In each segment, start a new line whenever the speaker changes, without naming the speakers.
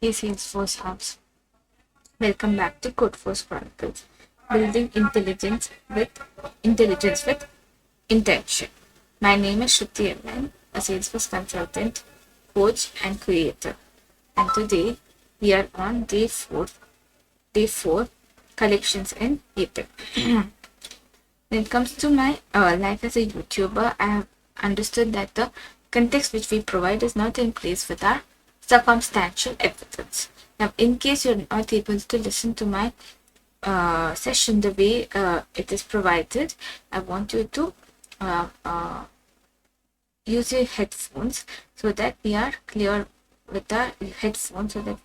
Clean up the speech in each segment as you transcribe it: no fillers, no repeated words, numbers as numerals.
Hey Salesforce Hubs, welcome back to Codeforce Chronicles, building intelligence with intention. My name is Shruti Aman, a Salesforce consultant, coach, and creator. And today we are on day four, collections in Apex. When it comes to my life as a YouTuber, I have understood that the context which we provide is not in place with our circumstantial evidence. Now, in case you're not able to listen to my session the way it is provided, I want you to use your headphones so that we are clear with our headphones, so that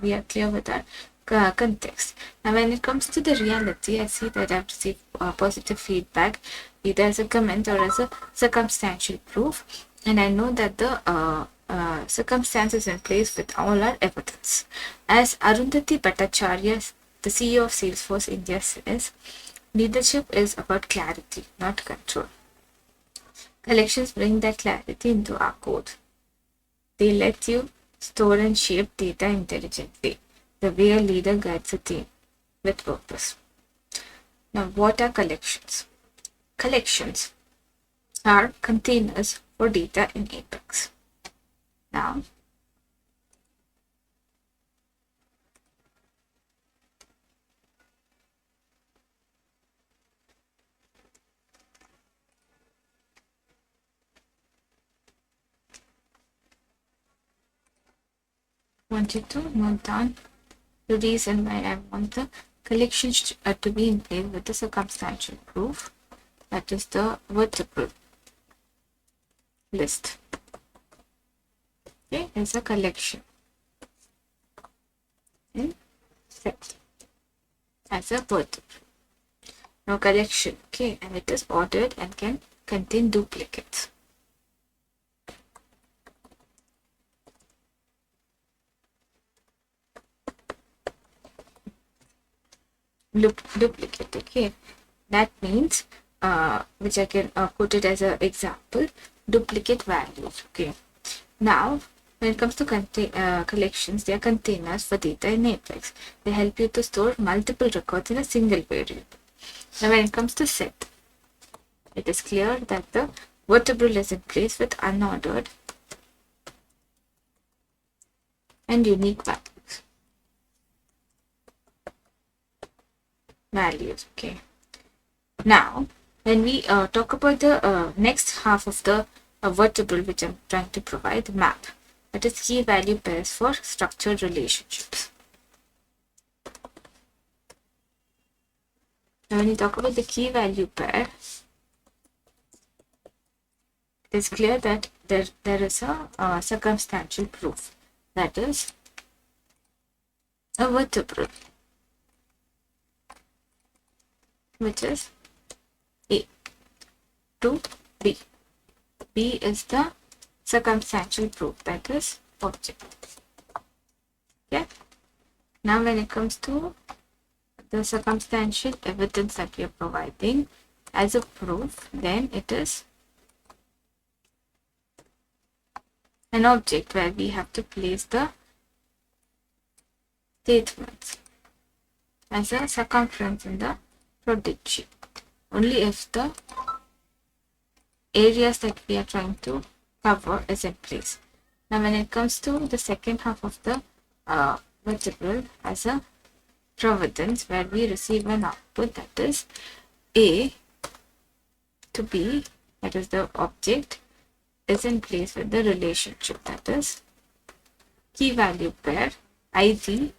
we are clear with our context. Now, when it comes to the reality, I see that I've received positive feedback either as a comment or as a circumstantial proof, and I know that the circumstances in place with all our evidence. As Arundhati Bhattacharya, the CEO of Salesforce India, says, leadership is about clarity, not control. Collections bring that clarity into our code. They let you store and shape data intelligently, the way a leader guides a team with purpose. Now, what are collections? Collections are containers for data in Apex. Now, I want you to note down the reason why I want the collections to be in place with the circumstantial proof, that is the vertebral list. Okay, is a collection in set as a vertebral. Now, collection, okay, and it is ordered and can contain duplicates. Duplicate, okay, that means which I can put it as an example, duplicate values. Okay, now when it comes to collections, they are containers for data in Apex. They help you to store multiple records in a single variable. Now, when it comes to set, it is clear that the vertebral is in place with unordered and unique values. Okay, now when we talk about the next half of the vertebral which I'm trying to provide, the map, that is key value pairs for structured relationships. Now, when you talk about the key value pair, it is clear that there is a circumstantial proof, that is a vertebral, which is A to B. B is the circumstantial proof, that is object. Okay. Now, when it comes to the circumstantial evidence that we are providing as a proof, then it is an object where we have to place the statements as a circumference in the prodigy, only if the areas that we are trying to cover is in place. Now, when it comes to the second half of the vertebral as a providence, where we receive an output, that is A to B, that is the object, is in place with the relationship, that is key value pair ID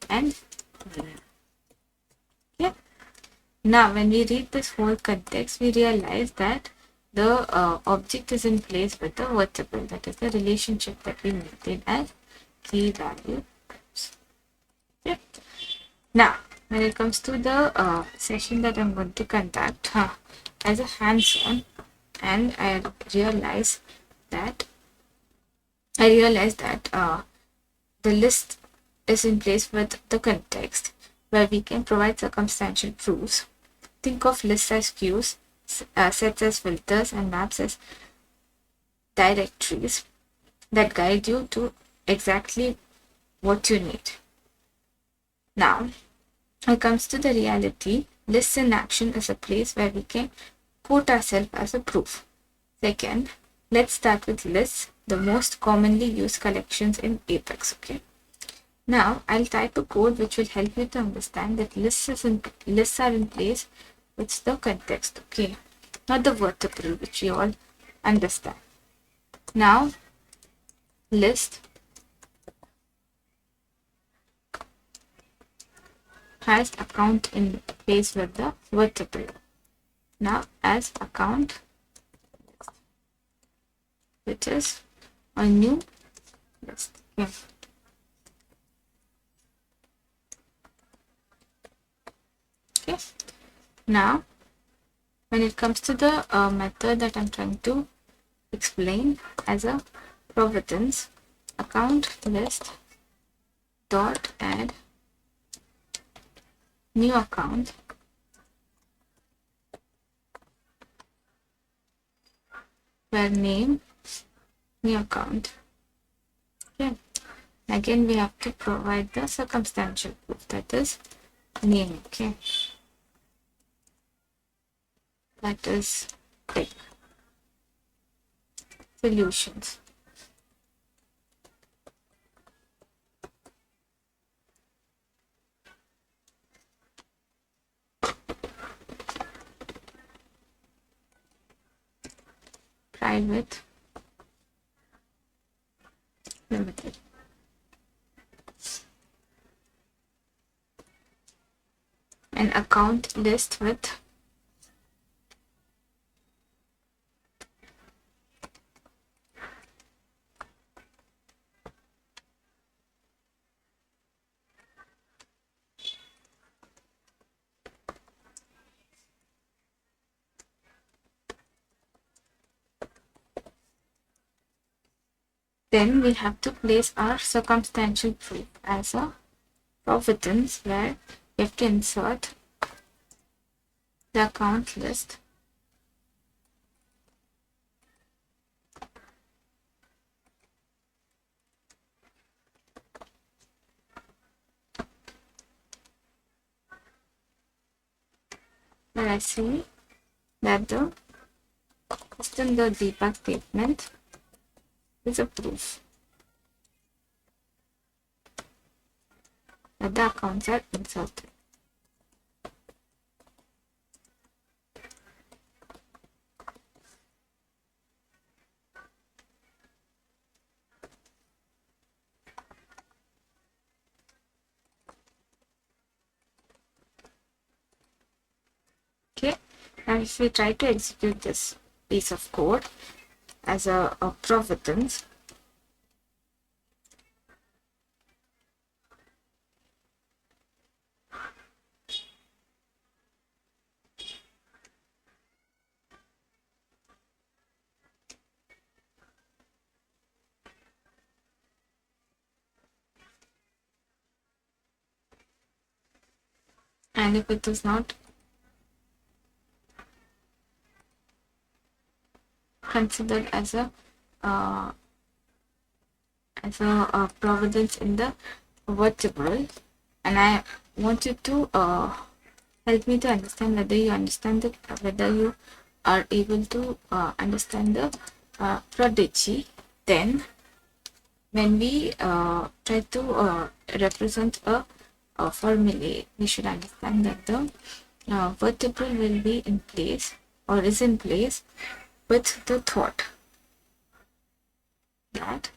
and okay. Now, when we read this whole context, we realize that the object is in place with the vertebral, that is the relationship that we maintain as key value. Okay. Now, when it comes to the session that I'm going to conduct as a hands-on, and I realized that the list is in place with the context where we can provide circumstantial proofs. Think of lists as queues, sets as filters, and maps as directories that guide you to exactly what you need. Now, when it comes to the reality, lists in action is a place where we can quote ourselves as a proof. Second, let's start with lists, the most commonly used collections in Apex. Okay. Now, I'll type a code which will help you to understand that lists are in place with the context. Okay. Not the vertebral, which we all understand. Now, list has account in place with the vertebral. Now, as account, which is a new list. Okay. Okay. Now, when it comes to the method that I'm trying to explain as a providence, account list dot add new account where name new account. Okay. Again, we have to provide the circumstantial proof, that is name. Okay. That is pick solutions. Private limited. An account list with then we have to place our circumstantial proof as a providence where we have to insert the account list where I see that the system the debug statement is a proof that the accounts are inserted. Okay, and if we try to execute this piece of code as a providence, and if it is not considered as a providence in the vertebral, and I want you to help me to understand whether you understand the whether you are able to understand the prodigy. Then when we try to represent a formula, we should understand that the vertebral will be in place or is in place with the thought that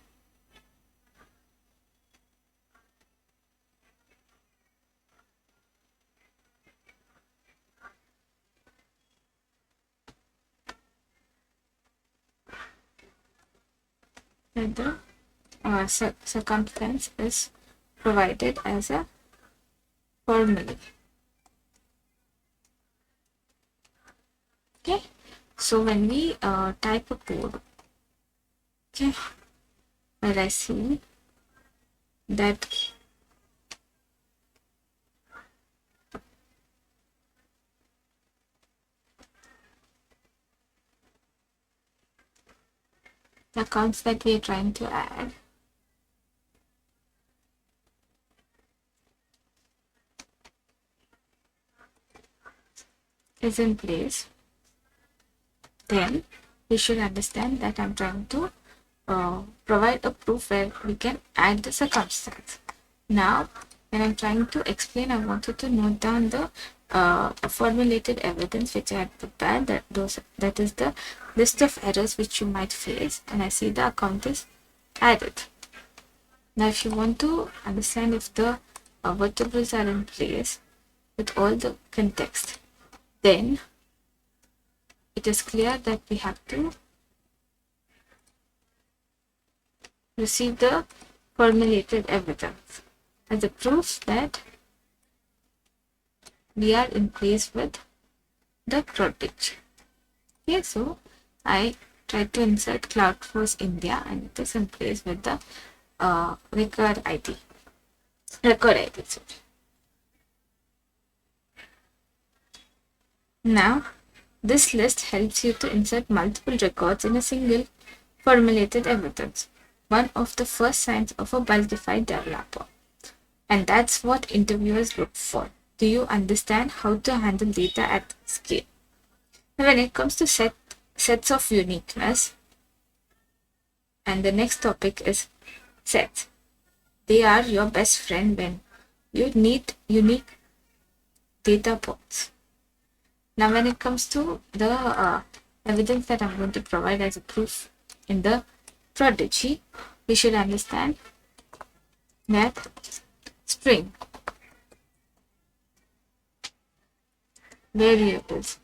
the circumstance is provided as a formula. Okay, so when we type a code, okay, where I see that the accounts that we are trying to add is in place, then we should understand that I'm trying to provide a proof where we can add the circumstance. Now, when I'm trying to explain, I wanted to note down the formulated evidence which I had prepared. That is the list of errors which you might face, and I see the account is added. Now, if you want to understand if the vertebrates are in place with all the context, then it is clear that we have to receive the formulated evidence as a proof that we are in place with the prodigy. Okay, so I tried to insert Codeforce India, and it is in place with the record ID. Sorry. Now, this list helps you to insert multiple records in a single formulated evidence, one of the first signs of a bulkified developer. And that's what interviewers look for. Do you understand how to handle data at scale? Now, when it comes to sets of uniqueness, and the next topic is sets. They are your best friend when you need unique data points. Now, when it comes to the evidence that I'm going to provide as a proof in the prodigy, we should understand that string variables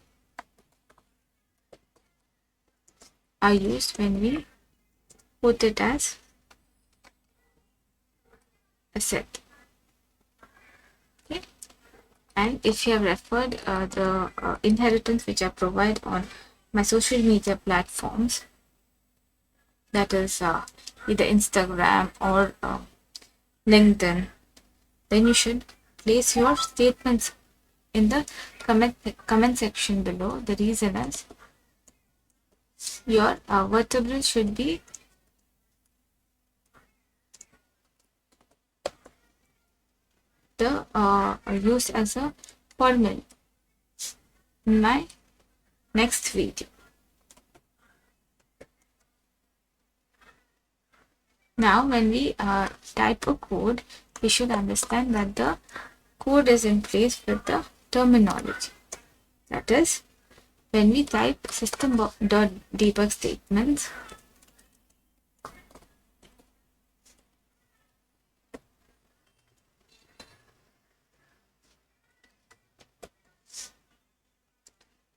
are used when we put it as a set. Okay, and if you have referred the inheritance which I provide on my social media platforms, that is either Instagram or LinkedIn, then you should place your statements in the comment section below. The reason is your vertebrae should be used as a formula in my next video. Now, when we type a code, we should understand that the code is in place with the terminology. That is, when we type system.debug statements,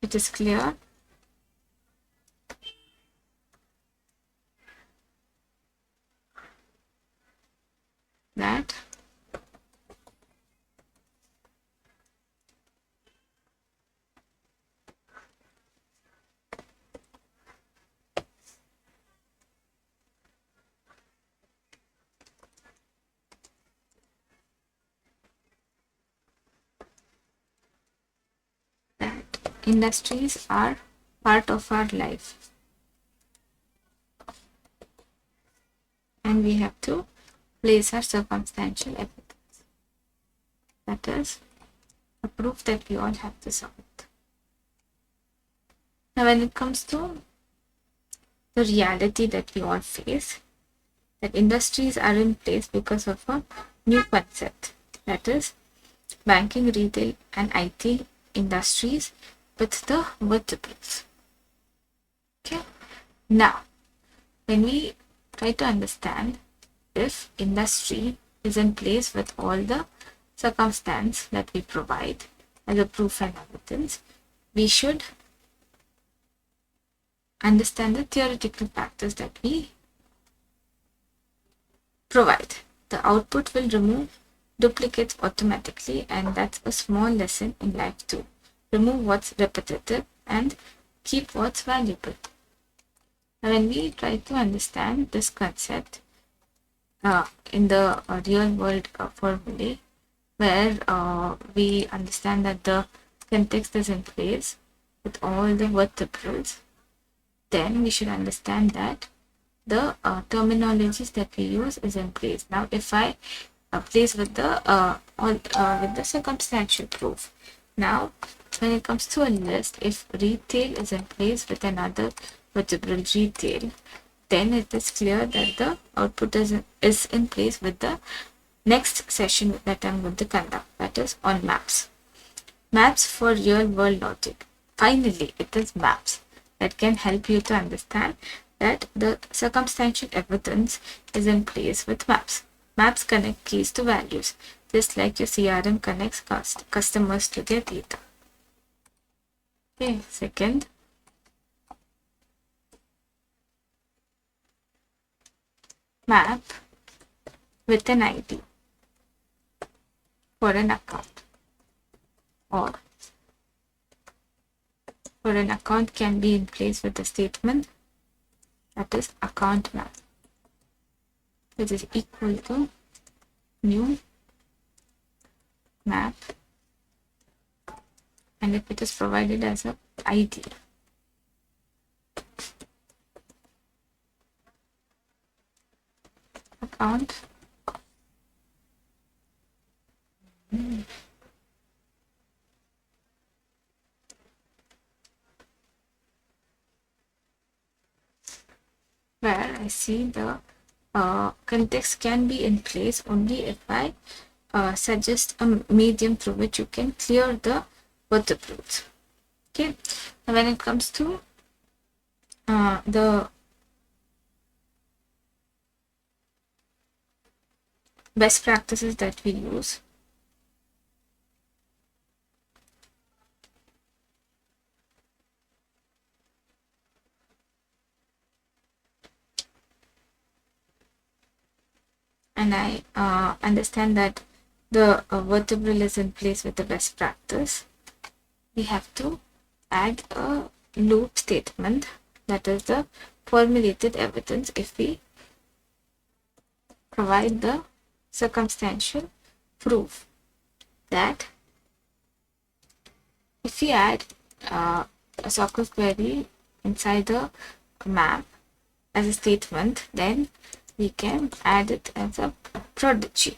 it is clear that industries are part of our life, and we have to place our circumstantial evidence. That is a proof that we all have to submit. Now, when it comes to the reality that we all face, that industries are in place because of a new concept, that is banking, retail, and IT industries with the vertebrates. Okay, now when we try to understand if industry is in place with all the circumstance that we provide as a proof and evidence, we should understand the theoretical factors that we provide. The output will remove duplicates automatically, and that's a small lesson in life too. Remove what's repetitive and keep what's valuable. Now, when we try to understand this concept in the real world formulae, where we understand that the context is in place with all the vertebrals, then we should understand that the terminologies that we use is in place. Now, if I place with the circumstantial proof, now when it comes to a list, if retail is in place with another vertebral retail, then it is clear that the output is in place with the next session that I'm going to conduct, that is on maps. Maps for real world logic. Finally, it is maps that can help you to understand that the circumstantial evidence is in place with maps. Maps connect keys to values, just like your CRM connects customers to their data. Okay, second, map with an ID for an account, or for an account can be in place with a statement, that is account map, which is equal to new map, and if it is provided as a ID, account where I see the context can be in place only if I suggest a medium through which you can clear the vertebrates. Okay, and when it comes to the best practices that we use, and I understand that the vertebral is in place with the best practice, we have to add a loop statement, that is the formulated evidence, if we provide the circumstantial proof that if we add a SQL query inside the map as a statement, then we can add it as a prodigy.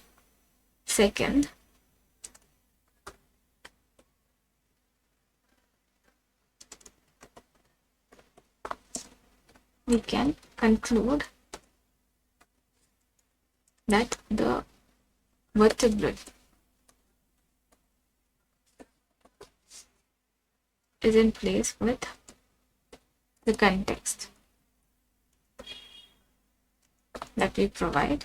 Second, we can conclude that the vertebral is in place with the context that we provide,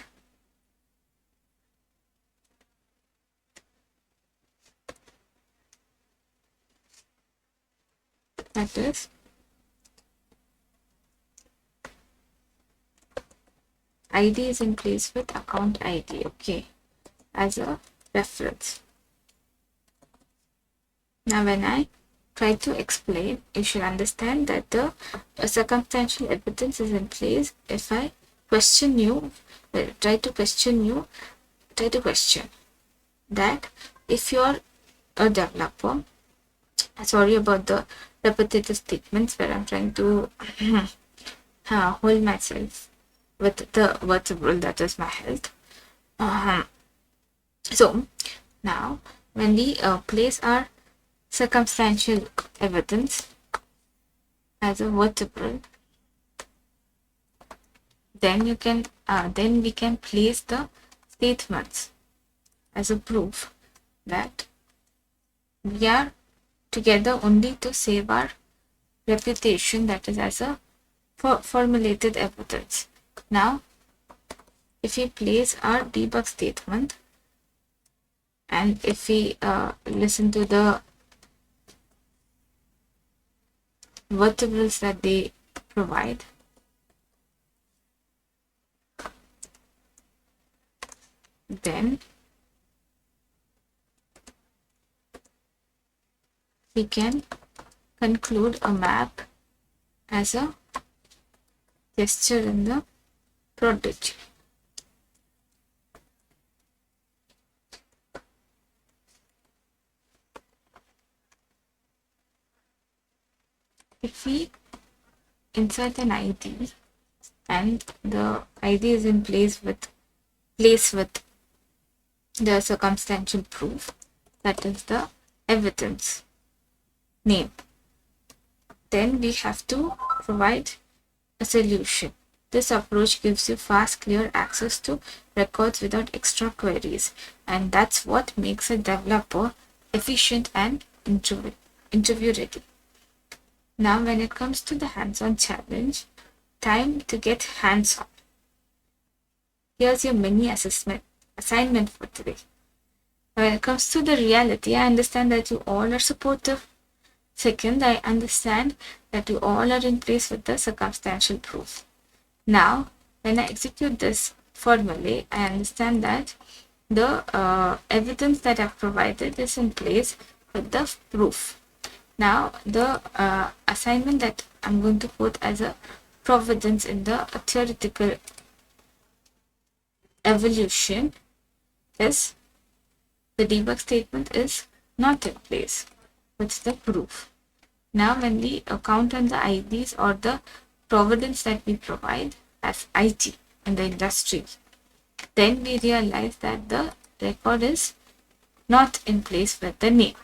that is ID is in place with account ID, okay, as a reference. Now when I try to explain, you should understand that the circumstantial evidence is in place if I question you, try to question that if you're a developer, sorry about the repetitive statements where I'm trying to hold myself with the vertebral, that is my health. So now when we place our circumstantial evidence as a vertebral, then we can place the statements as a proof that we are together only to save our reputation, that is as a formulated evidence. Now if we place our debug statement, and if we listen to the vertebrals that they provide, then we can conclude a map as a gesture in the prodigy. If we insert an ID and the ID is in place with the circumstantial proof, that is the evidence, name. Then we have to provide a solution. This approach gives you fast, clear access to records without extra queries, and that's what makes a developer efficient and interview ready. Now, when it comes to the hands-on challenge, time to get hands-on. Here's your mini assignment for today. When it comes to the reality, I understand that you all are supportive. Second, I understand that you all are in place with the circumstantial proof. Now, when I execute this formally, I understand that the evidence that I've provided is in place with the proof. Now, the assignment that I'm going to put as a providence in the theoretical evolution is the debug statement is not in place with the proof. Now, when we count on the IDs or the providence that we provide as IT in the industry, then we realize that the record is not in place with the name.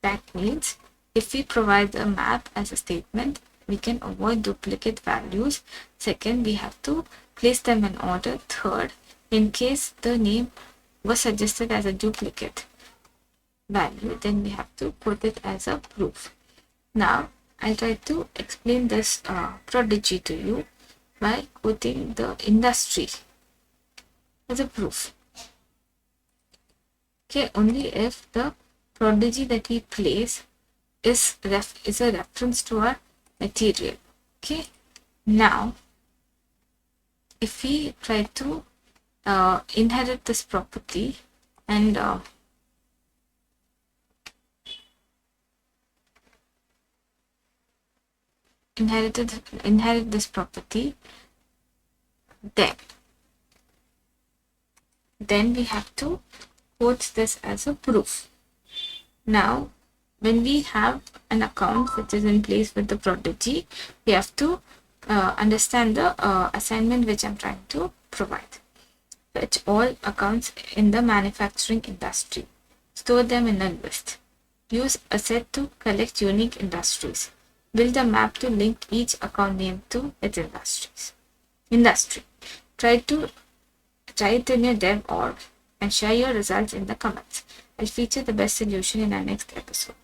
That means if we provide a map as a statement, we can avoid duplicate values. Second, we have to place them in order. Third, in case the name was suggested as a duplicate value, then we have to put it as a proof. Now, I'll try to explain this prodigy to you by quoting the industry as a proof. Okay, only if the prodigy that we place is a reference to our material. Okay, now if we try to inherit this property and inherit this property, then we have to quote this as a proof. Now, when we have an account which is in place with the prodigy, we have to understand the assignment which I'm trying to provide. Fetch all accounts in the manufacturing industry. Store them in a list. Use a set to collect unique industries. Build a map to link each account name to its industry. Try it in your dev org and share your results in the comments. I'll feature the best solution in our next episode.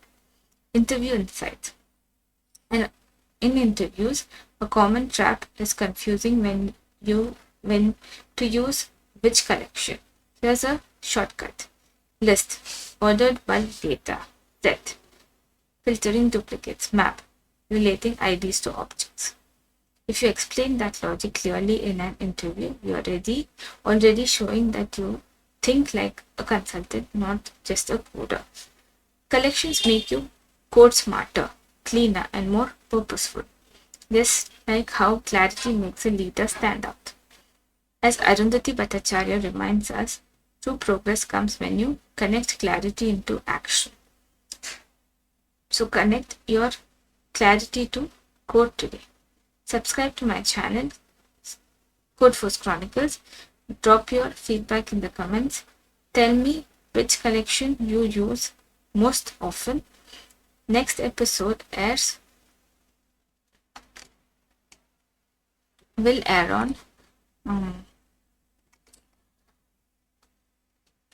Interview insights. And in interviews, a common trap is confusing when to use which collection. Here's a shortcut. List. Ordered bulk data. Set. Filtering duplicates. Map. Relating IDs to objects. If you explain that logic clearly in an interview, you are already showing that you think like a consultant, not just a coder. Collections make you code smarter, cleaner, and more purposeful. Just like how clarity makes a leader stand out. As Arundhati Bhattacharya reminds us, true progress comes when you connect clarity into action. So connect your clarity to code today. Subscribe to my channel, Codeforce Chronicles. Drop your feedback in the comments. Tell me which collection you use most often. Next episode will air on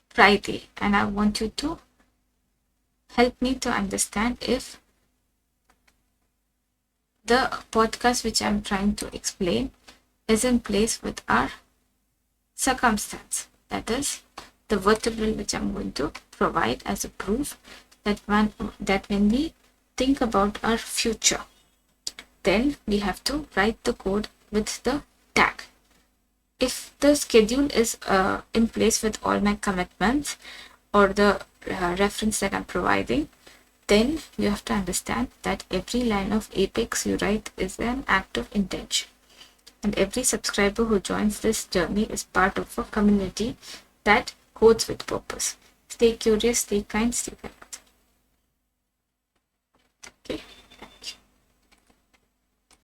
Friday, and I want you to help me to understand if the podcast which I'm trying to explain is in place with our circumstance. That is the vertebral which I'm going to provide as a proof that when we think about our future, then we have to write the code with the tag. If the schedule is in place with all my commitments or the reference that I'm providing, then you have to understand that every line of Apex you write is an act of intention. And every subscriber who joins this journey is part of a community that codes with purpose. Stay curious, stay kind, stay connected. Okay.